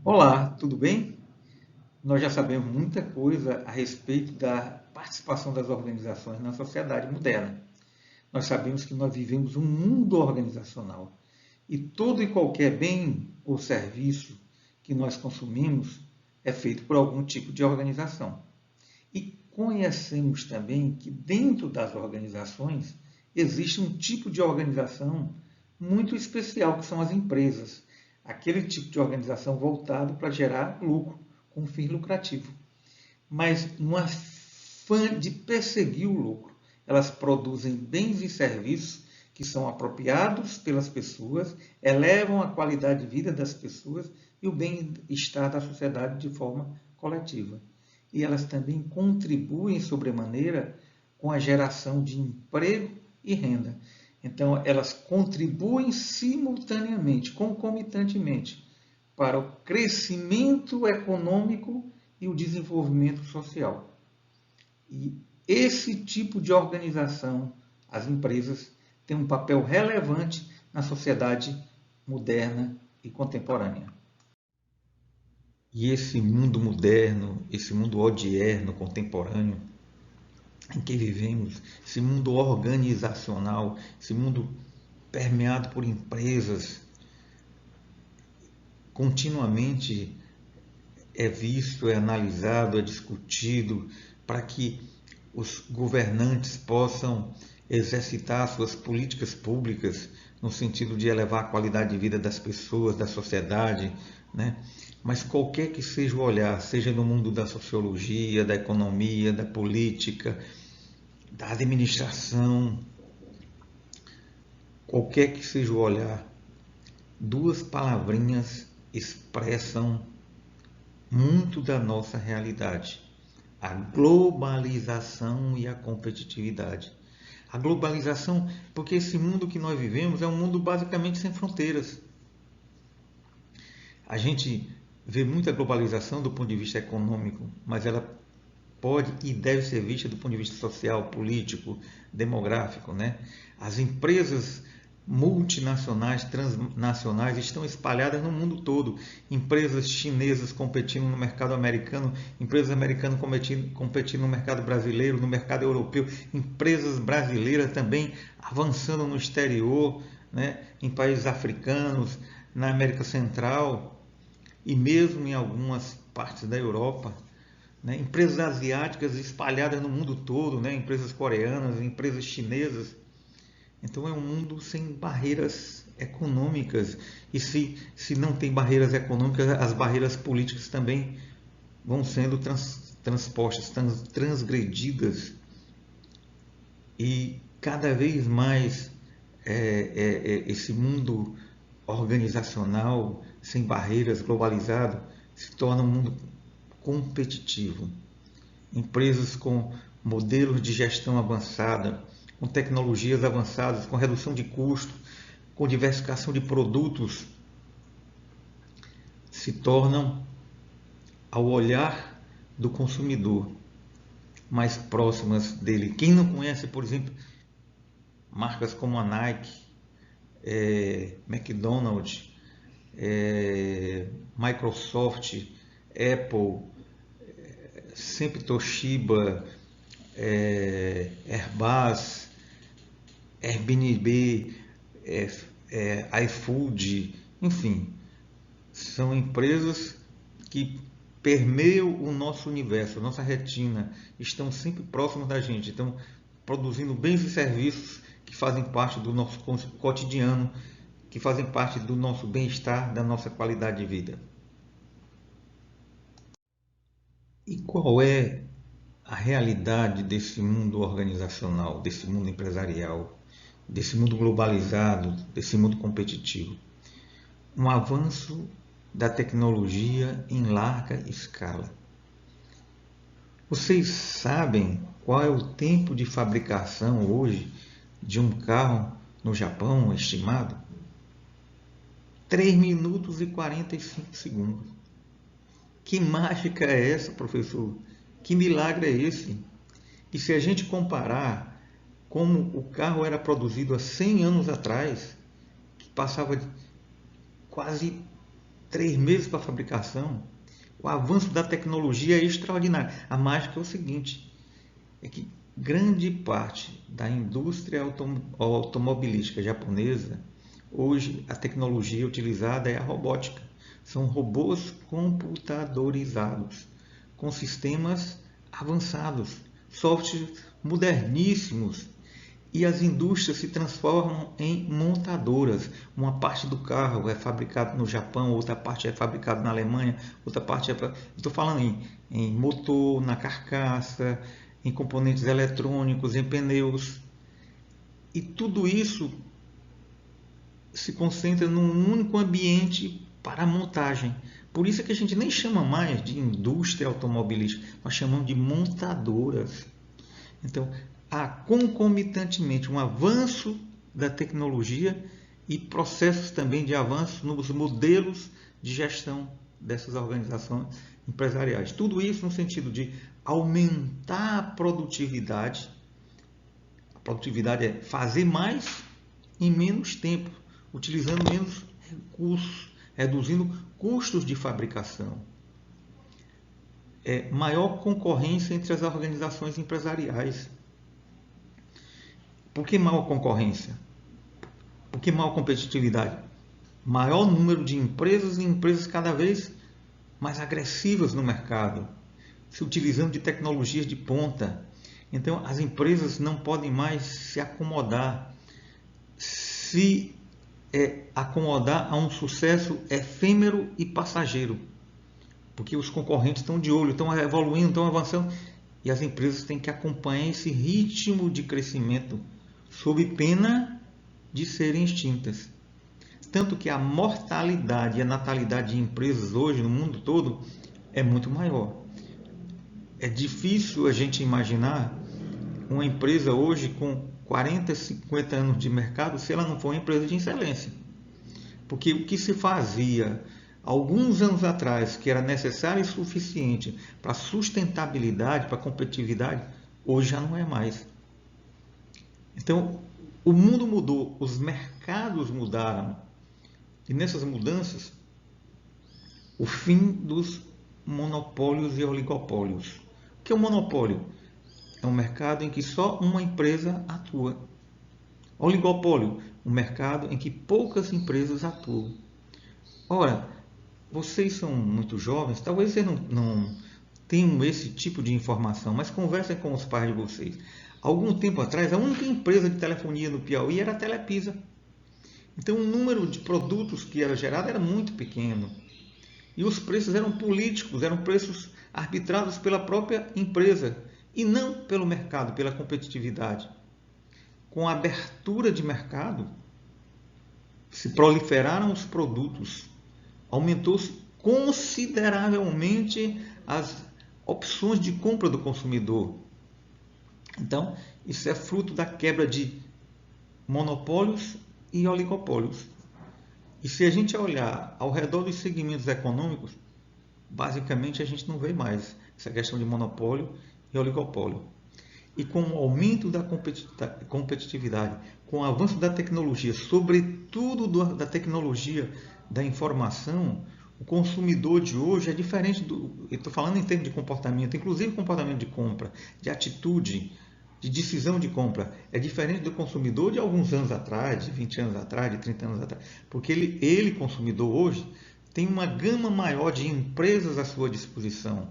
Olá, tudo bem? Nós já sabemos muita coisa a respeito da participação das organizações na sociedade moderna. Nós sabemos que nós vivemos um mundo organizacional e todo e qualquer bem ou serviço que nós consumimos é feito por algum tipo de organização. E conhecemos também que dentro das organizações existe um tipo de organização muito especial, que são as empresas. Aquele tipo de organização voltado para gerar lucro, com um fim lucrativo. Mas no afã de perseguir o lucro, elas produzem bens e serviços que são apropriados pelas pessoas, elevam a qualidade de vida das pessoas e o bem-estar da sociedade de forma coletiva. E elas também contribuem sobremaneira com a geração de emprego e renda. Então, elas contribuem simultaneamente, concomitantemente, para o crescimento econômico e o desenvolvimento social. E esse tipo de organização, as empresas, tem um papel relevante na sociedade moderna e contemporânea. E esse mundo moderno, esse mundo odierno, contemporâneo, em que vivemos, esse mundo organizacional, esse mundo permeado por empresas, continuamente é visto, é analisado, é discutido, para que os governantes possam exercitar suas políticas públicas no sentido de elevar a qualidade de vida das pessoas, da sociedade, né? Mas qualquer que seja o olhar, seja no mundo da sociologia, da economia, da política, da administração, qualquer que seja o olhar, duas palavrinhas expressam muito da nossa realidade: a globalização e a competitividade. A globalização, porque esse mundo que nós vivemos é um mundo basicamente sem fronteiras. A gente vê muita globalização do ponto de vista econômico, mas ela pode e deve ser vista do ponto de vista social, político, demográfico, né? As empresas multinacionais, transnacionais estão espalhadas no mundo todo. Empresas chinesas competindo no mercado americano, empresas americanas competindo no mercado brasileiro, no mercado europeu, empresas brasileiras também avançando no exterior, né? Em países africanos, na América Central e mesmo em algumas partes da Europa. Né? Empresas asiáticas espalhadas no mundo todo, né? Empresas coreanas, empresas chinesas. Então é um mundo sem barreiras econômicas. E se não tem barreiras econômicas, as barreiras políticas também vão sendo transpostas, transgredidas. E cada vez mais esse mundo organizacional, sem barreiras, globalizado, se torna um mundo competitivo. Empresas com modelos de gestão avançada, com tecnologias avançadas, com redução de custo, com diversificação de produtos, se tornam, ao olhar do consumidor, mais próximas dele. Quem não conhece, por exemplo, marcas como a Nike, McDonald's, Microsoft, Apple, sempre Toshiba, Airbus, Airbnb, iFood, enfim, são empresas que permeiam o nosso universo, a nossa retina, estão sempre próximas da gente, estão produzindo bens e serviços que fazem parte do nosso cotidiano, que fazem parte do nosso bem-estar, da nossa qualidade de vida. E qual é a realidade desse mundo organizacional, desse mundo empresarial, desse mundo globalizado, desse mundo competitivo? Um avanço da tecnologia em larga escala. Vocês sabem qual é o tempo de fabricação hoje de um carro no Japão estimado? 3 minutos e 45 segundos. Que mágica é essa, professor? Que milagre é esse? E se a gente comparar como o carro era produzido há 100 anos atrás, que passava quase 3 meses para a fabricação. O avanço da tecnologia é extraordinário. A mágica é o seguinte, é que grande parte da indústria automobilística japonesa, hoje a tecnologia utilizada é a robótica. São robôs computadorizados, com sistemas avançados, softwares moderníssimos. E as indústrias se transformam em montadoras. Uma parte do carro é fabricado no Japão, outra parte é fabricada na Alemanha, outra parte é... Estou falando em motor, na carcaça, em componentes eletrônicos, em pneus. E tudo isso se concentra num único ambiente para a montagem. Por isso é que a gente nem chama mais de indústria automobilística, nós chamamos de montadoras. Então, há concomitantemente um avanço da tecnologia e processos também de avanço nos modelos de gestão dessas organizações empresariais. Tudo isso no sentido de aumentar a produtividade. A produtividade é fazer mais em menos tempo, utilizando menos recursos, reduzindo custos de fabricação. Maior concorrência entre as organizações empresariais. Por que maior concorrência? Por que maior competitividade? Maior número de empresas e empresas cada vez mais agressivas no mercado, se utilizando de tecnologias de ponta. Então, as empresas não podem mais se acomodar, acomodar a um sucesso efêmero e passageiro, porque os concorrentes estão de olho, estão evoluindo, estão avançando, e as empresas têm que acompanhar esse ritmo de crescimento, sob pena de serem extintas. Tanto que a mortalidade e a natalidade de empresas hoje no mundo todo é muito maior. É difícil a gente imaginar uma empresa hoje com 40, 50 anos de mercado se ela não for uma empresa de excelência. Porque o que se fazia alguns anos atrás, que era necessário e suficiente para sustentabilidade, para competitividade, hoje já não é mais. Então, o mundo mudou, os mercados mudaram. E nessas mudanças, o fim dos monopólios e oligopólios. O que é um monopólio? É um mercado em que só uma empresa atua. Oligopólio, um mercado em que poucas empresas atuam. Ora, vocês são muito jovens, talvez vocês não tenham esse tipo de informação, mas conversem com os pais de vocês. Algum tempo atrás, a única empresa de telefonia no Piauí era a Telepisa. Então, o número de produtos que era gerado era muito pequeno. E os preços eram políticos, eram preços arbitrados pela própria empresa e não pelo mercado, pela competitividade. Com a abertura de mercado, se proliferaram os produtos, aumentou-se consideravelmente as opções de compra do consumidor. Então, isso é fruto da quebra de monopólios e oligopólios. E se a gente olhar ao redor dos segmentos econômicos, basicamente a gente não vê mais essa questão de monopólio e oligopólio. E com o aumento da competitividade, com o avanço da tecnologia, sobretudo da tecnologia da informação, o consumidor de hoje é diferente do... Estou falando em termos de comportamento, inclusive comportamento de compra, de atitude, de decisão de compra. É diferente do consumidor de alguns anos atrás, de 20 anos atrás, de 30 anos atrás. Porque ele consumidor hoje, tem uma gama maior de empresas à sua disposição,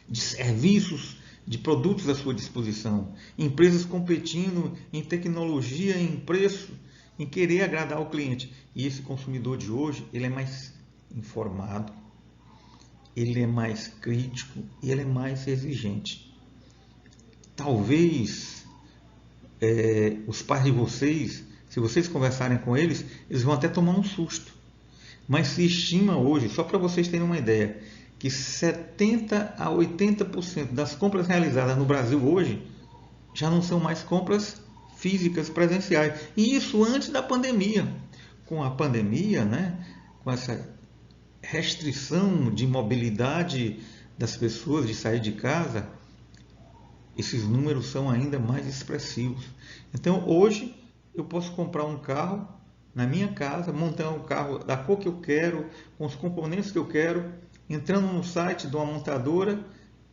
de serviços, de produtos à sua disposição, empresas competindo em tecnologia, em preço, em querer agradar o cliente. E esse consumidor de hoje, ele é mais informado, ele é mais crítico e ele é mais exigente. Talvez os pais de vocês, se vocês conversarem com eles, eles vão até tomar um susto. Mas se estima hoje, só para vocês terem uma ideia, que 70% a 80% das compras realizadas no Brasil hoje já não são mais compras físicas, presenciais. E isso antes da pandemia. Com a pandemia, né, com essa restrição de mobilidade das pessoas, de sair de casa, esses números são ainda mais expressivos. Então, hoje, eu posso comprar um carro na minha casa, montando o carro da cor que eu quero, com os componentes que eu quero, entrando no site de uma montadora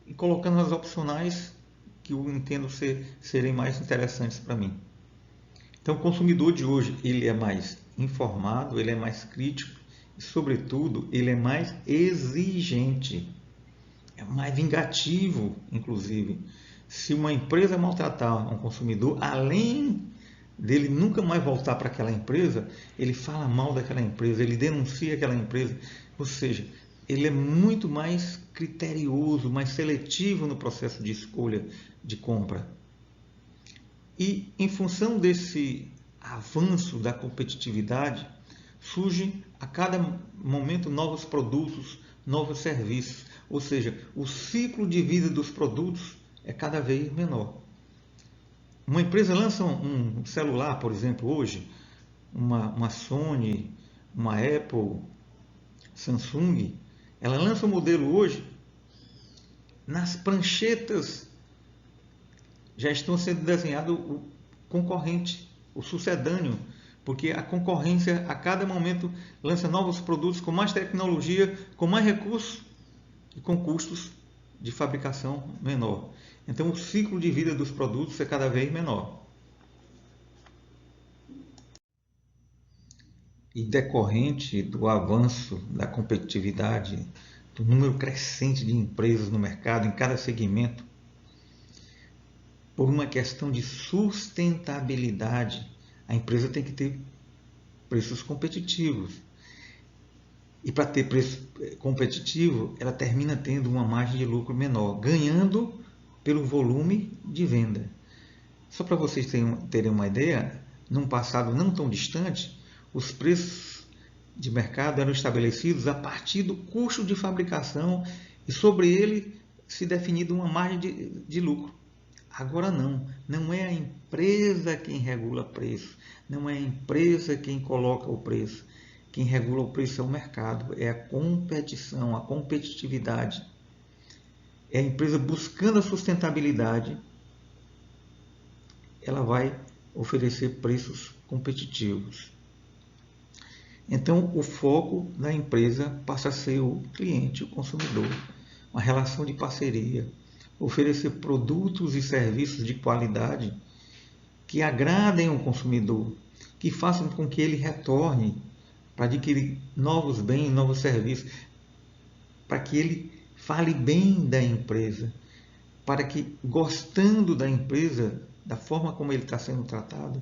e colocando as opcionais que eu entendo serem mais interessantes para mim. Então, o consumidor de hoje, ele é mais informado, ele é mais crítico e, sobretudo, ele é mais exigente, é mais vingativo, inclusive. Se uma empresa maltratar um consumidor, além dele nunca mais voltar para aquela empresa, ele fala mal daquela empresa, ele denuncia aquela empresa, ou seja, ele é muito mais criterioso, mais seletivo no processo de escolha de compra. E em função desse avanço da competitividade, surgem a cada momento novos produtos, novos serviços, ou seja, o ciclo de vida dos produtos é cada vez menor. Uma empresa lança um celular, por exemplo, hoje, uma Sony, uma Apple, Samsung, ela lança um modelo hoje, nas pranchetas já estão sendo desenhado o concorrente, o sucedâneo, porque a concorrência a cada momento lança novos produtos com mais tecnologia, com mais recursos e com custos de fabricação menor. Então o ciclo de vida dos produtos é cada vez menor. E decorrente do avanço da competitividade, do número crescente de empresas no mercado, em cada segmento, por uma questão de sustentabilidade, a empresa tem que ter preços competitivos. E para ter preço competitivo, ela termina tendo uma margem de lucro menor, ganhando pelo volume de venda. Só para vocês terem uma ideia, num passado não tão distante, os preços de mercado eram estabelecidos a partir do custo de fabricação e sobre ele se definida uma margem de lucro. Agora não é a empresa quem regula preço, não é a empresa quem coloca o preço. Quem regula o preço é o mercado, é a competição, a competitividade. É a empresa buscando a sustentabilidade, ela vai oferecer preços competitivos. Então, o foco da empresa passa a ser o cliente, o consumidor, uma relação de parceria, oferecer produtos e serviços de qualidade que agradem o consumidor, que façam com que ele retorne para adquirir novos bens, novos serviços, para que ele fale bem da empresa, para que, gostando da empresa, da forma como ele está sendo tratado,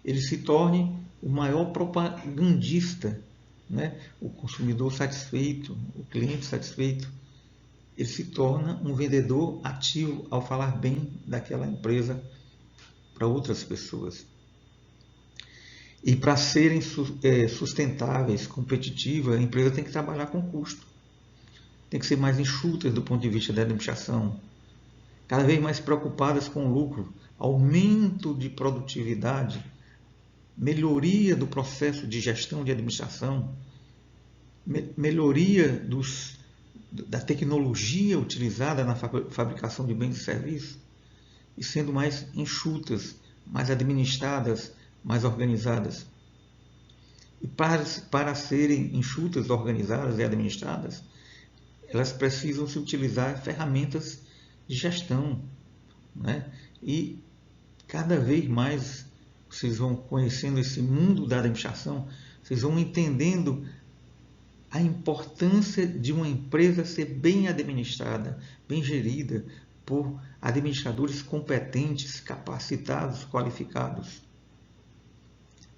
ele se torne o maior propagandista, né? O consumidor satisfeito, o cliente satisfeito, ele se torna um vendedor ativo ao falar bem daquela empresa para outras pessoas. E para serem sustentáveis, competitivas, a empresa tem que trabalhar com custo. Tem que ser mais enxutas do ponto de vista da administração. Cada vez mais preocupadas com o lucro, aumento de produtividade, melhoria do processo de gestão de administração, melhoria da tecnologia utilizada na fabricação de bens e serviços, e sendo mais enxutas, mais administradas, mais organizadas. E para serem enxutas, organizadas e administradas, elas precisam se utilizar ferramentas de gestão, né? E cada vez mais vocês vão conhecendo esse mundo da administração, vocês vão entendendo a importância de uma empresa ser bem administrada, bem gerida por administradores competentes, capacitados, qualificados,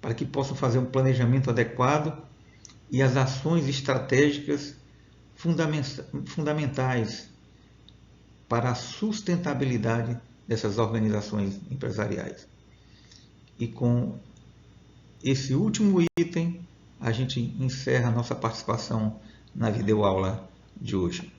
para que possam fazer um planejamento adequado e as ações estratégicas fundamentais para a sustentabilidade dessas organizações empresariais. E com esse último item, a gente encerra a nossa participação na videoaula de hoje.